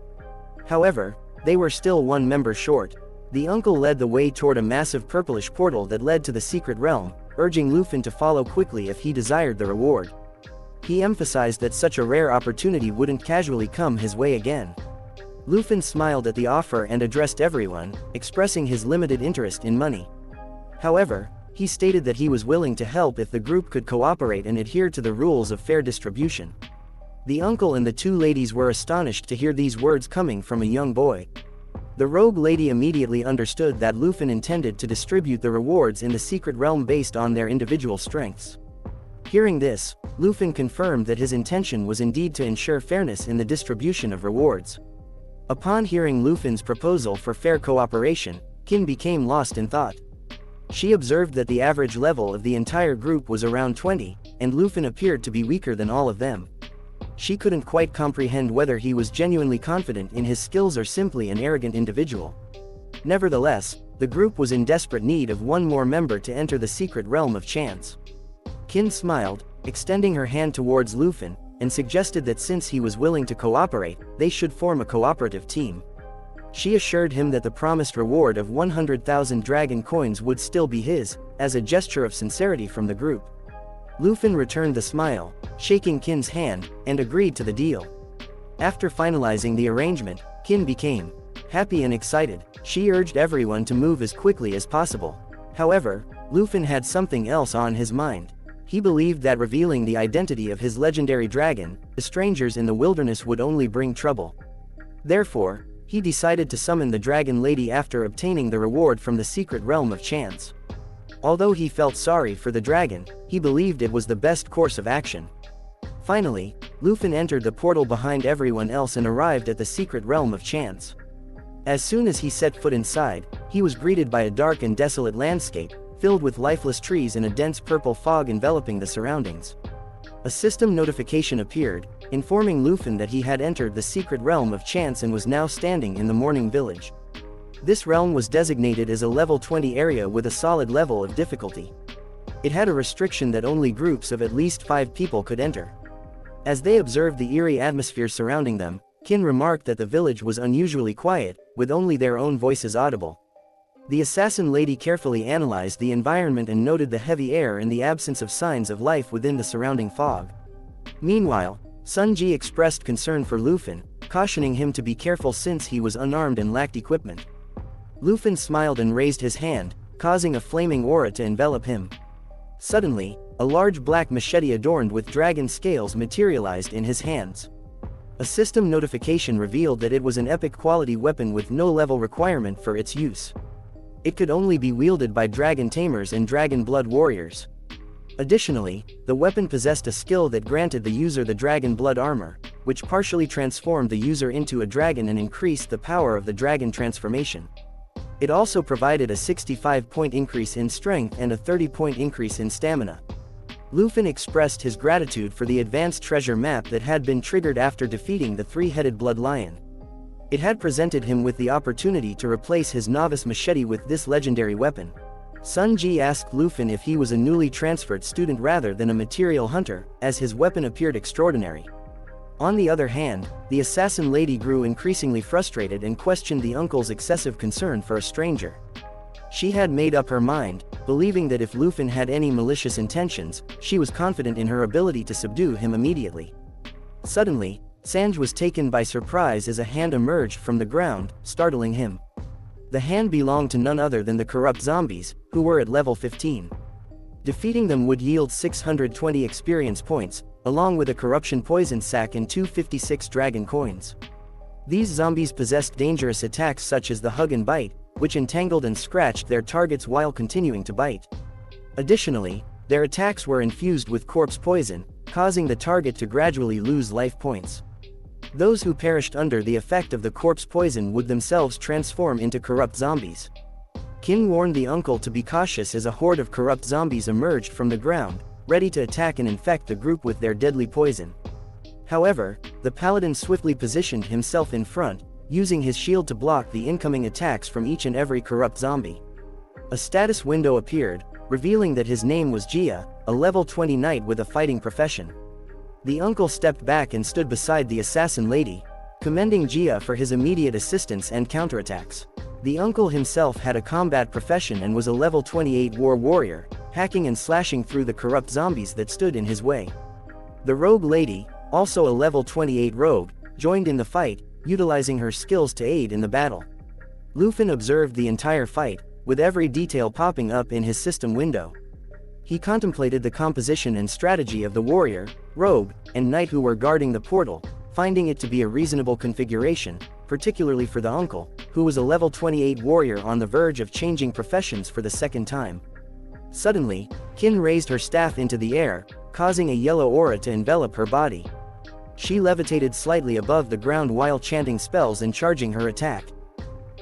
However, they were still 1 member short. The uncle led the way toward a massive purplish portal that led to the secret realm, urging Lufin to follow quickly if he desired the reward. He emphasized that such a rare opportunity wouldn't casually come his way again. Lufin smiled at the offer and addressed everyone, expressing his limited interest in money. However, He stated that he was willing to help if the group could cooperate and adhere to the rules of fair distribution. The uncle and the two ladies were astonished to hear these words coming from a young boy. The rogue lady immediately understood that Lufin intended to distribute the rewards in the secret realm based on their individual strengths. Hearing this, Lufin confirmed that his intention was indeed to ensure fairness in the distribution of rewards. Upon hearing Lufin's proposal for fair cooperation, Qin became lost in thought. She observed that the average level of the entire group was around 20, and Lufin appeared to be weaker than all of them. She couldn't quite comprehend whether he was genuinely confident in his skills or simply an arrogant individual. Nevertheless, the group was in desperate need of one more member to enter the secret realm of chance. Qin smiled, extending her hand towards Lufin, and suggested that since he was willing to cooperate, they should form a cooperative team. She assured him that the promised reward of 100,000 dragon coins would still be his, as a gesture of sincerity from the group. Lufin returned the smile, shaking Qin's hand, and agreed to the deal. After finalizing the arrangement, Qin became happy and excited. She urged everyone to move as quickly as possible. However, Lufin had something else on his mind. He believed that revealing the identity of his legendary dragon, the strangers in the wilderness would only bring trouble. Therefore, he decided to summon the Dragon Lady after obtaining the reward from the secret realm of chance. Although he felt sorry for the dragon, he believed it was the best course of action. Finally, Lufin entered the portal behind everyone else and arrived at the secret realm of chance. As soon as he set foot inside, he was greeted by a dark and desolate landscape, filled with lifeless trees and a dense purple fog enveloping the surroundings. A system notification appeared, informing Lufin that he had entered the secret realm of chance and was now standing in the Morning Village. This realm was designated as a level 20 area with a solid level of difficulty. It had a restriction that only groups of at least 5 people could enter. As they observed the eerie atmosphere surrounding them, Qin remarked that the village was unusually quiet, with only their own voices audible. The assassin lady carefully analyzed the environment and noted the heavy air and the absence of signs of life within the surrounding fog. Meanwhile, Sun Ji expressed concern for Lufin, cautioning him to be careful since he was unarmed and lacked equipment. Lufin smiled and raised his hand, causing a flaming aura to envelop him. Suddenly, a large black machete adorned with dragon scales materialized in his hands. A system notification revealed that it was an epic quality weapon with no level requirement for its use. It could only be wielded by Dragon Tamers and Dragon Blood Warriors. Additionally, the weapon possessed a skill that granted the user the Dragon Blood Armor, which partially transformed the user into a dragon and increased the power of the dragon transformation. It also provided a 65-point increase in strength and a 30-point increase in stamina. Lufin expressed his gratitude for the advanced treasure map that had been triggered after defeating the three-headed blood lion. It had presented him with the opportunity to replace his novice machete with this legendary weapon. Sun Ji asked Lufin if he was a newly transferred student rather than a material hunter, as his weapon appeared extraordinary. On the other hand, the assassin lady grew increasingly frustrated and questioned the uncle's excessive concern for a stranger. She had made up her mind, believing that if Lufin had any malicious intentions, she was confident in her ability to subdue him immediately. Suddenly, Sanj was taken by surprise as a hand emerged from the ground, startling him. The hand belonged to none other than the corrupt zombies, who were at level 15. Defeating them would yield 620 experience points, along with a corruption poison sac and 256 dragon coins. These zombies possessed dangerous attacks such as the hug and bite, which entangled and scratched their targets while continuing to bite. Additionally, their attacks were infused with corpse poison, causing the target to gradually lose life points. Those who perished under the effect of the corpse poison would themselves transform into corrupt zombies. Qin warned the uncle to be cautious as a horde of corrupt zombies emerged from the ground, ready to attack and infect the group with their deadly poison. However, the paladin swiftly positioned himself in front, using his shield to block the incoming attacks from each and every corrupt zombie. A status window appeared, revealing that his name was Jia, a level 20 knight with a fighting profession. The uncle stepped back and stood beside the assassin lady, commending Jia for his immediate assistance and counterattacks. The uncle himself had a combat profession and was a level 28 war warrior, hacking and slashing through the corrupt zombies that stood in his way. The rogue lady, also a level 28 rogue, joined in the fight, utilizing her skills to aid in the battle. Lufin observed the entire fight, with every detail popping up in his system window. He contemplated the composition and strategy of the warrior, rogue, and knight who were guarding the portal, finding it to be a reasonable configuration, particularly for the uncle, who was a level 28 warrior on the verge of changing professions for the second time. Suddenly, Kin raised her staff into the air, causing a yellow aura to envelop her body. She levitated slightly above the ground while chanting spells and charging her attack.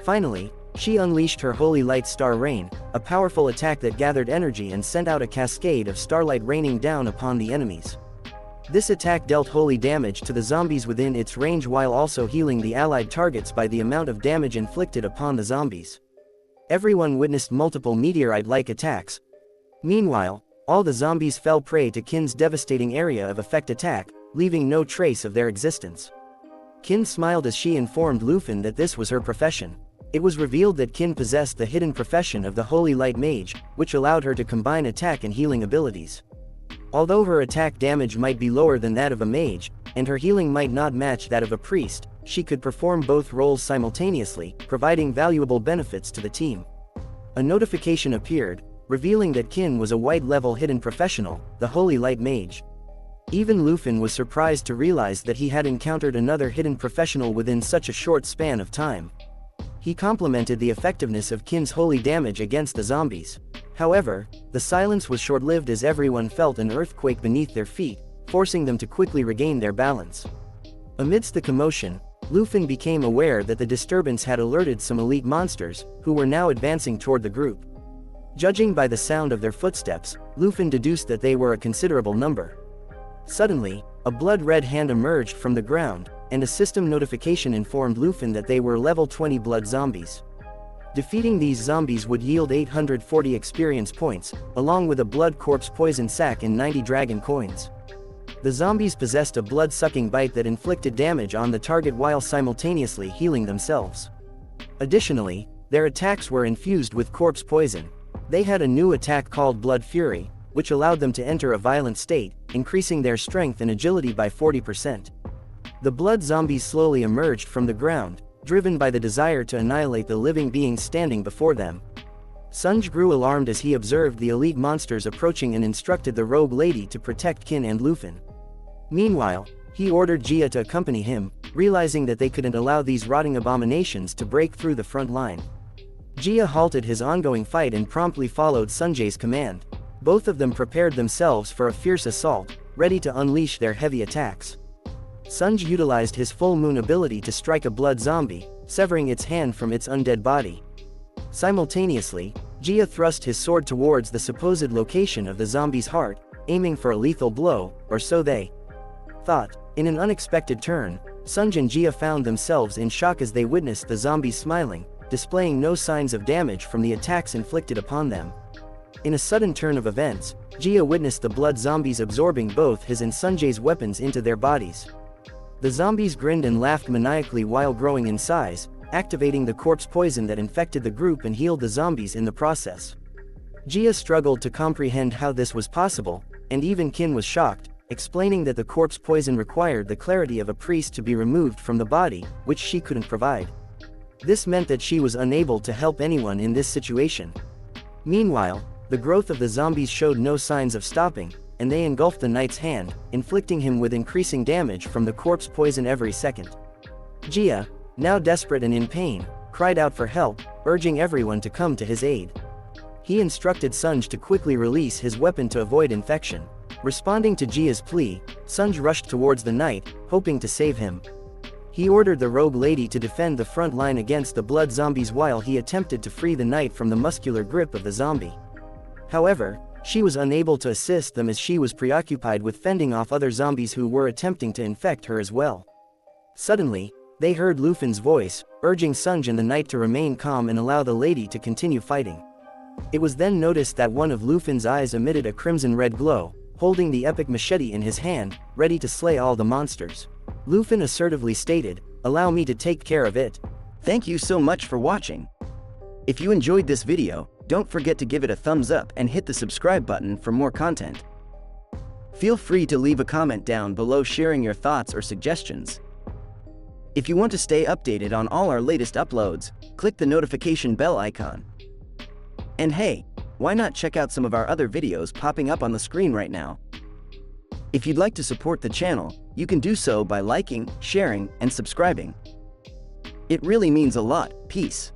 Finally, she unleashed her Holy Light Star Rain, a powerful attack that gathered energy and sent out a cascade of starlight raining down upon the enemies. This attack dealt holy damage to the zombies within its range while also healing the allied targets by the amount of damage inflicted upon the zombies. Everyone witnessed multiple meteorite-like attacks. Meanwhile, all the zombies fell prey to Kin's devastating area of effect attack, leaving no trace of their existence. Kin smiled as she informed Lufin that this was her profession. It was revealed that Kin possessed the hidden profession of the Holy Light Mage, which allowed her to combine attack and healing abilities. Although her attack damage might be lower than that of a mage, and her healing might not match that of a priest, she could perform both roles simultaneously, providing valuable benefits to the team. A notification appeared, revealing that Kin was a white-level hidden professional, the Holy Light Mage. Even Lufin was surprised to realize that he had encountered another hidden professional within such a short span of time. He complimented the effectiveness of Kin's holy damage against the zombies. However, the silence was short-lived as everyone felt an earthquake beneath their feet, forcing them to quickly regain their balance. Amidst the commotion, Lufin became aware that the disturbance had alerted some elite monsters, who were now advancing toward the group. Judging by the sound of their footsteps, Lufin deduced that they were a considerable number. Suddenly, a blood-red hand emerged from the ground, and a system notification informed Lufin that they were level 20 blood zombies. Defeating these zombies would yield 840 experience points, along with a blood corpse poison sac and 90 dragon coins. The zombies possessed a blood-sucking bite that inflicted damage on the target while simultaneously healing themselves. Additionally, their attacks were infused with corpse poison. They had a new attack called Blood Fury, which allowed them to enter a violent state, increasing their strength and agility by 40%. The blood zombies slowly emerged from the ground, driven by the desire to annihilate the living beings standing before them. Sunj grew alarmed as he observed the elite monsters approaching and instructed the rogue lady to protect Kin and Lufin. Meanwhile, he ordered Jia to accompany him, realizing that they couldn't allow these rotting abominations to break through the front line. Jia halted his ongoing fight and promptly followed Sunjay's command. Both of them prepared themselves for a fierce assault, ready to unleash their heavy attacks. Sunj utilized his full moon ability to strike a blood zombie, severing its hand from its undead body. Simultaneously, Jia thrust his sword towards the supposed location of the zombie's heart, aiming for a lethal blow, or so they thought. In an unexpected turn, Sunj and Jia found themselves in shock as they witnessed the zombies smiling, displaying no signs of damage from the attacks inflicted upon them. In a sudden turn of events, Jia witnessed the blood zombies absorbing both his and Sunjay's weapons into their bodies. The zombies grinned and laughed maniacally while growing in size, activating the corpse poison that infected the group and healed the zombies in the process. Jia struggled to comprehend how this was possible, and even Kin was shocked, explaining that the corpse poison required the clarity of a priest to be removed from the body, which she couldn't provide. This meant that she was unable to help anyone in this situation. Meanwhile, the growth of the zombies showed no signs of stopping, and they engulfed the knight's hand, inflicting him with increasing damage from the corpse poison every second. Jia, now desperate and in pain, cried out for help, urging everyone to come to his aid. He instructed Sunj to quickly release his weapon to avoid infection. Responding to Jia's plea, Sunj rushed towards the knight, hoping to save him. He ordered the rogue lady to defend the front line against the blood zombies while he attempted to free the knight from the muscular grip of the zombie. However, she was unable to assist them as she was preoccupied with fending off other zombies who were attempting to infect her as well. Suddenly, they heard Lufin's voice, urging Sunj and the knight to remain calm and allow the lady to continue fighting. It was then noticed that one of Lufin's eyes emitted a crimson-red glow, holding the epic machete in his hand, ready to slay all the monsters. Lufin assertively stated, "Allow me to take care of it." Thank you so much for watching. If you enjoyed this video, don't forget to give it a thumbs up and hit the subscribe button for more content. Feel free to leave a comment down below sharing your thoughts or suggestions. If you want to stay updated on all our latest uploads, click the notification bell icon. And hey, why not check out some of our other videos popping up on the screen right now? If you'd like to support the channel, you can do so by liking, sharing, and subscribing. It really means a lot. Peace.